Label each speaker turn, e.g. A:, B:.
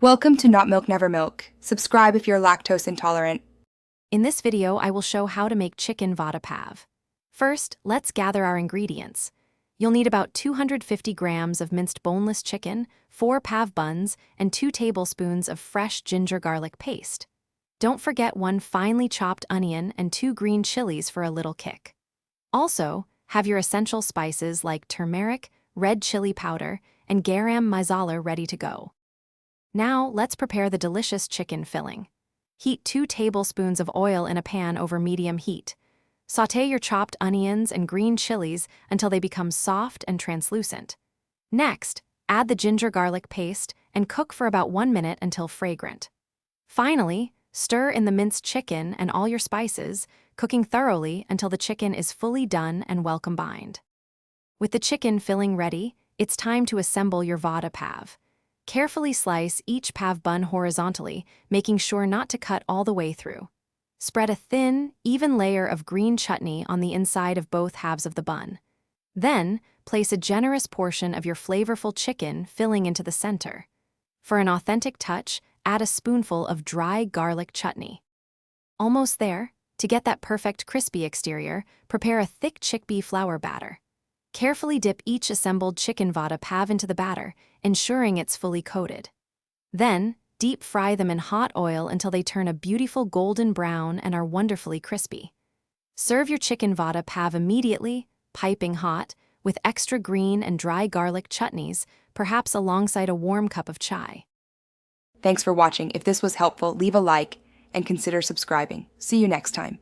A: Welcome to Not Milk Never Milk. Subscribe if you're lactose intolerant.
B: In this video, I will show how to make chicken Vada Pav. First, let's gather our ingredients. You'll need about 250 grams of minced boneless chicken, 4 pav buns, and 2 tablespoons of fresh ginger garlic paste. Don't forget 1 finely chopped onion and 2 green chilies for a little kick. Also, have your essential spices like turmeric, red chili powder, and garam masala ready to go. Now, let's prepare the delicious chicken filling. Heat 2 tablespoons of oil in a pan over medium heat. Sauté your chopped onions and green chilies until they become soft and translucent. Next, add the ginger garlic paste and cook for about 1 minute until fragrant. Finally, stir in the minced chicken and all your spices, cooking thoroughly until the chicken is fully done and well combined. With the chicken filling ready, it's time to assemble your Vada Pav. Carefully slice each pav bun horizontally, making sure not to cut all the way through. Spread a thin, even layer of green chutney on the inside of both halves of the bun. Then, place a generous portion of your flavorful chicken filling into the center. For an authentic touch, add a spoonful of dry garlic chutney. Almost there. To get that perfect crispy exterior, prepare a thick chickpea flour batter. Carefully dip each assembled chicken Vada Pav into the batter, ensuring it's fully coated. Then, deep fry them in hot oil until they turn a beautiful golden brown and are wonderfully crispy. Serve your chicken Vada Pav immediately, piping hot, with extra green and dry garlic chutneys, perhaps alongside a warm cup of chai.
A: Thanks for watching. If this was helpful, leave a like and consider subscribing. See you next time.